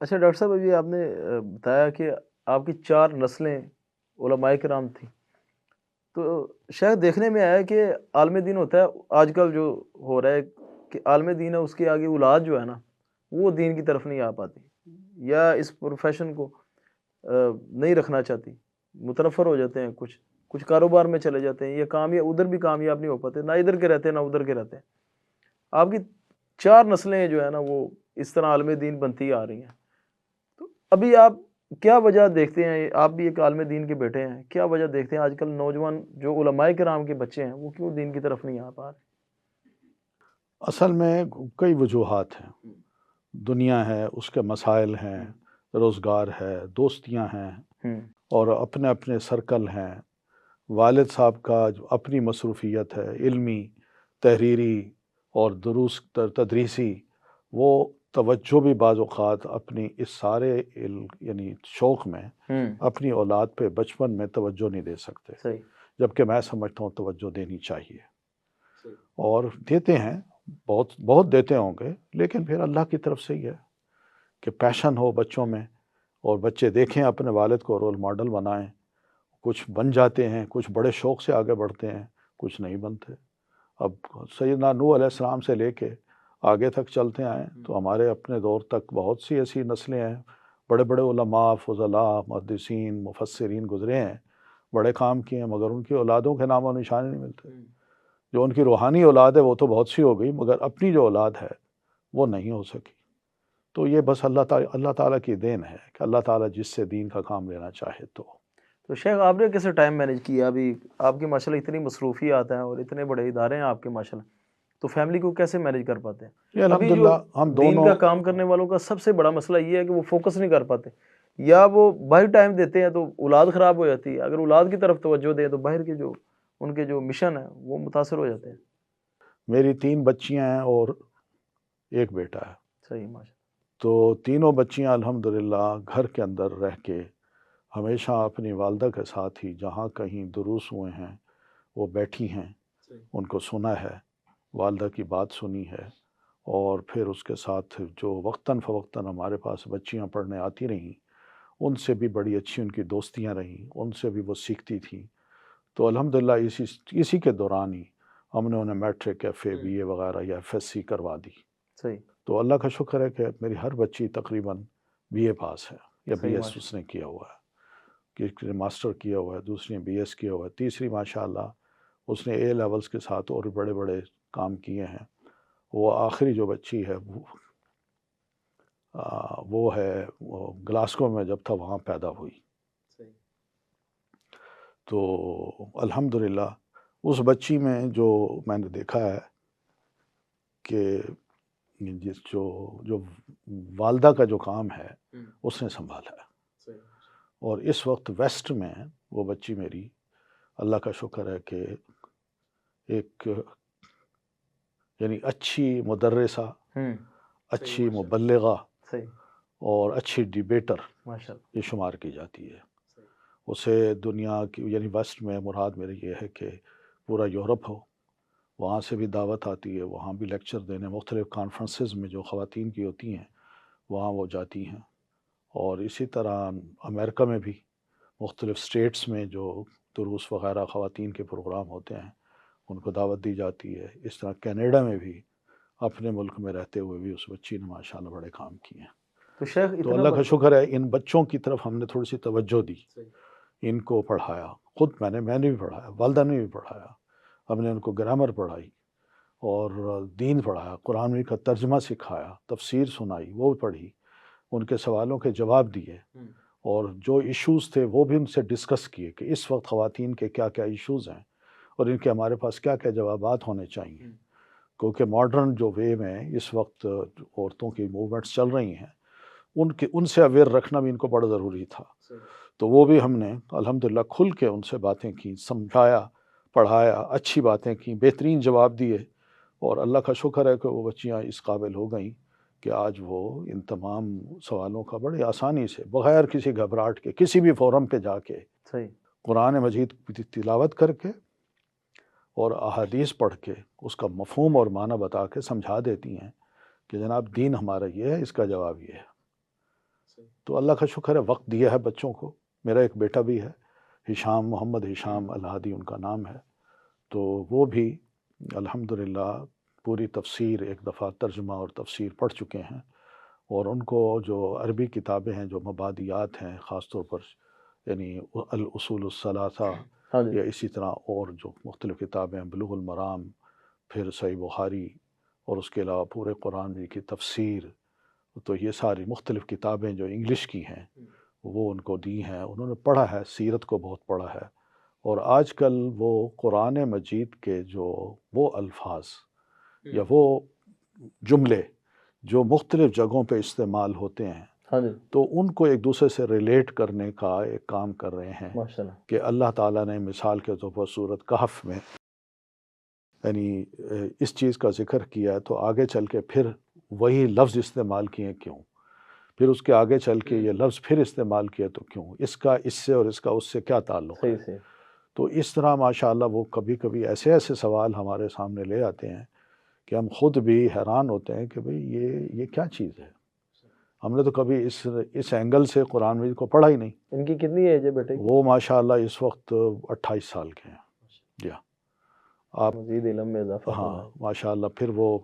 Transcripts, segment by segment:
اچھا ڈاکٹر صاحب، ابھی آپ نے بتایا کہ آپ کی 4 نسلیں علماء کرام تھیں، تو شاید دیکھنے میں آیا کہ عالم دین ہوتا ہے آج کل جو ہو رہا ہے کہ عالم دین ہے، اس کے آگے اولاد جو ہے نا وہ دین کی طرف نہیں آ پاتی، یا اس پروفیشن کو نہیں رکھنا چاہتی، متنفر ہو جاتے ہیں، کچھ کاروبار میں چلے جاتے ہیں، یا ادھر بھی کامیاب نہیں ہو پاتے، نہ ادھر کے رہتے ہیں نہ ادھر کے رہتے ہیں۔ آپ کی 4 نسلیں جو ہے نا وہ اس طرح عالم دین بنتی آ رہی ہیں، تو ابھی آپ کیا وجہ دیکھتے ہیں؟ آپ بھی ایک عالم دین کے بیٹے ہیں، کیا وجہ دیکھتے ہیں آج کل نوجوان جو علماء کرام کے بچے ہیں وہ کیوں دین کی طرف نہیں آ پا رہے؟ اصل میں کئی وجوہات ہیں۔ دنیا ہے، اس کے مسائل ہیں، روزگار ہے، دوستیاں ہیں، ہوں اور اپنے اپنے سرکل ہیں۔ والد صاحب کا جو اپنی مصروفیت ہے، علمی، تحریری اور دروس تدریسی، وہ توجہ بھی بعض اوقات اپنی اس سارے یعنی شوق میں ہوں اپنی اولاد پہ بچپن میں توجہ نہیں دے سکتے، صحیح جبکہ میں سمجھتا ہوں توجہ دینی چاہیے، اور دیتے ہیں، بہت بہت دیتے ہوں گے، لیکن پھر اللہ کی طرف سے ہی ہے کہ پیشن ہو بچوں میں، اور بچے دیکھیں اپنے والد کو رول ماڈل بنائیں، کچھ بن جاتے ہیں، کچھ بڑے شوق سے آگے بڑھتے ہیں، کچھ نہیں بنتے۔ اب سیدنا نوح علیہ السلام سے لے کے آگے تک چلتے آئیں تو ہمارے اپنے دور تک بہت سی ایسی نسلیں ہیں، بڑے بڑے علماء، فضلاء، محدثین، مفسرین گزرے ہیں، بڑے کام کیے ہیں، مگر ان کی اولادوں کے نام و نشان نہیں ملتے۔ جو ان کی روحانی اولاد ہے وہ تو بہت سی ہو گئی، مگر اپنی جو اولاد ہے وہ نہیں ہو سکی۔ تو یہ بس اللہ تعالیٰ کی دین ہے کہ اللہ تعالیٰ جس سے دین کا کام لینا چاہے تو شیخ، آپ نے کیسے ٹائم مینیج کیا؟ ابھی آپ کی ماشاءاللہ اتنی مصروفیات ہیں اور اتنے بڑے ادارے ہیں آپ کے ماشاءاللہ، تو فیملی کو کیسے مینیج کر پاتے ہیں؟ یہ ابھی جو الحمدللہ ہم دین دونوں۔ کا کام کرنے والوں کا سب سے بڑا مسئلہ یہ ہے کہ وہ فوکس نہیں کر پاتے، یا وہ باہر ٹائم دیتے ہیں تو اولاد خراب ہو جاتی ہے، اگر اولاد کی طرف توجہ دیں تو باہر کے جو ان کے جو مشن ہے وہ متاثر ہو جاتے ہیں۔ میری 3 بچیاں ہیں اور ایک بیٹا ہے، صحیح، ماشاء تو تینوں بچیاں الحمدللہ گھر کے اندر رہ کے ہمیشہ اپنی والدہ کے ساتھ ہی جہاں کہیں دروس ہوئے ہیں وہ بیٹھی ہیں، ان کو سنا ہے، والدہ کی بات سنی ہے، اور پھر اس کے ساتھ جو وقتاً فوقتاً ہمارے پاس بچیاں پڑھنے آتی رہیں، ان سے بھی بڑی اچھی ان کی دوستیاں رہیں، ان سے بھی وہ سیکھتی تھیں۔ تو الحمدللہ اسی کے دوران ہی ہم نے انہیں میٹرک، ایف اے، بی اے وغیرہ یا ایف ایس سی کروا دی۔ صحیح تو اللہ کا شکر ہے کہ میری ہر بچی تقریباً بی اے پاس ہے، یا بی صحیح ایس ماشاء اس نے کیا ہوا ہے، کہ ماسٹر کیا ہوا ہے، دوسری نے بی ایس کیا ہوا ہے، تیسری ماشاءاللہ اس نے اے لیولز کے ساتھ اور بڑے بڑے کام کیے ہیں۔ وہ آخری جو بچی ہے وہ ہے گلاسکو میں جب تھا وہاں پیدا ہوئی۔ صحیح تو الحمدللہ اس بچی میں جو میں نے دیکھا ہے کہ جو والدہ کا جو کام ہے اس نے سنبھالا ہے، صحیح اور اس وقت ویسٹ میں وہ بچی میری، اللہ کا شکر ہے کہ ایک یعنی اچھی مدرسہ، اچھی مبلغہ صحیح اور اچھی ڈیبیٹر ماشاء اللہ یہ شمار کی جاتی ہے۔ اسے دنیا کی یعنی ویسٹ میں مراد میرے یہ ہے کہ پورا یورپ ہو، وہاں سے بھی دعوت آتی ہے، وہاں بھی لیکچر دینے، مختلف کانفرنسز میں جو خواتین کی ہوتی ہیں وہاں وہ جاتی ہیں، اور اسی طرح امریکہ میں بھی مختلف سٹیٹس میں جو دروس وغیرہ خواتین کے پروگرام ہوتے ہیں ان کو دعوت دی جاتی ہے۔ اس طرح کینیڈا میں بھی اپنے ملک میں رہتے ہوئے بھی اس بچی نے ماشاءاللہ بڑے کام کیے ہیں۔ تو شیخ تو اتنا اللہ کا شکر ہے ان بچوں کی طرف ہم نے تھوڑی سی توجہ دی، صحیح ان کو پڑھایا، خود میں نے بھی پڑھایا، والدہ نے بھی پڑھایا، ہم نے ان کو گرامر پڑھائی اور دین پڑھایا، قرآن کا ترجمہ سکھایا، تفسیر سنائی، وہ پڑھی، ان کے سوالوں کے جواب دیے، اور جو ایشوز تھے وہ بھی ان سے ڈسکس کیے کہ اس وقت خواتین کے کیا کیا ایشوز ہیں اور ان کے ہمارے پاس کیا کیا جوابات ہونے چاہیے، کیونکہ ماڈرن جو وے میں اس وقت عورتوں کی موومنٹس چل رہی ہیں ان سے اویئر رکھنا بھی ان کو بڑا ضروری تھا۔ تو وہ بھی ہم نے الحمدللہ کھل کے ان سے باتیں کی، سمجھایا، پڑھایا، اچھی باتیں کی، بہترین جواب دیے، اور اللہ کا شکر ہے کہ وہ بچیاں اس قابل ہو گئیں کہ آج وہ ان تمام سوالوں کا بڑے آسانی سے بغیر کسی گھبراہٹ کے کسی بھی فورم پہ جا کے صحیح قرآن مجید کی تلاوت کر کے اور احادیث پڑھ کے اس کا مفہوم اور معنی بتا کے سمجھا دیتی ہیں کہ جناب دین ہمارا یہ ہے، اس کا جواب یہ ہے۔ تو اللہ کا شکر ہے وقت دیا ہے بچوں کو. میرا ایک بیٹا بھی ہے ہشام، محمد ہشام الہادی ان کا نام ہے. تو وہ بھی الحمدللہ پوری تفسیر ایک دفعہ ترجمہ اور تفسیر پڑھ چکے ہیں. اور ان کو جو عربی کتابیں ہیں جو مبادیات ہیں خاص طور پر یعنی الاصول الثلاثہ ہاں جی یا اسی طرح اور جو مختلف کتابیں ہیں بلوغ المرام، پھر صحیح بخاری اور اس کے علاوہ پورے قرآن کی تفسیر، تو یہ ساری مختلف کتابیں جو انگلش کی ہیں وہ ان کو دی ہیں. انہوں نے پڑھا ہے، سیرت کو بہت پڑھا ہے. اور آج کل وہ قرآن مجید کے جو وہ الفاظ یا وہ جملے جو مختلف جگہوں پہ استعمال ہوتے ہیں ہاں جی تو ان کو ایک دوسرے سے ریلیٹ کرنے کا ایک کام کر رہے ہیں ماشاء اللہ. کہ اللہ تعالیٰ نے مثال کے طور پر سورۃ کہف میں یعنی اس چیز کا ذکر کیا ہے تو آگے چل کے پھر وہی لفظ استعمال کیے کیوں، پھر اس کے آگے چل کے یہ لفظ پھر استعمال کیا تو کیوں، اس کا اس سے اور اس کا اس سے کیا تعلق ہے. صحیح صحیح. تو اس طرح ماشاءاللہ وہ کبھی کبھی ایسے ایسے سوال ہمارے سامنے لے آتے ہیں کہ ہم خود بھی حیران ہوتے ہیں کہ بھئی یہ کیا چیز ہے. ہم نے تو کبھی اس اینگل سے قرآن مجید کو پڑھا ہی نہیں. ان کی کتنی ایج ہے بیٹے کی؟ وہ ماشاءاللہ اس وقت 28 سال کے ہیں. جی ہاں آپ مزید علم میں اضافہ ہاں فرمائے. ماشاءاللہ. پھر وہ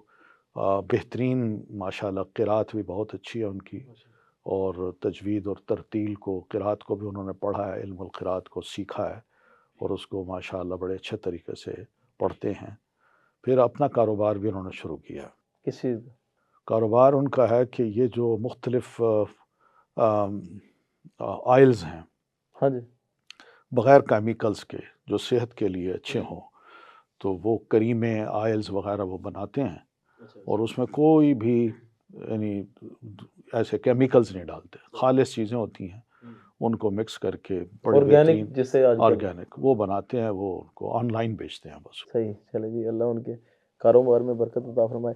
بہترین ماشاءاللہ قرات بھی بہت اچھی ہے ان کی، اور تجوید اور ترتیل کو قرات کو بھی انہوں نے پڑھا ہے، علم القرات کو سیکھا ہے اور اس کو ماشاءاللہ بڑے اچھے طریقے سے پڑھتے ہیں. پھر اپنا کاروبار بھی انہوں نے شروع کیا. کس چیز؟ کاروبار ان کا ہے کہ یہ جو مختلف آئلز ہیں ہاں جی بغیر کیمیکلز کے جو صحت کے لیے اچھے ہوں، تو وہ کریمیں آئلز وغیرہ وہ بناتے ہیں اور اس میں کوئی بھی یعنی ایسے کیمیکلز نہیں ڈالتے، خالص چیزیں ہوتی ہیں ان کو مکس کر کے بڑے بہترین آرگینک جس سے آج کل. آرگینک وہ بناتے ہیں، وہ ان کو آن لائن بیچتے ہیں بس. صحیح. چلے جی اللہ ان کے کاروبار میں برکت عطا فرمائے.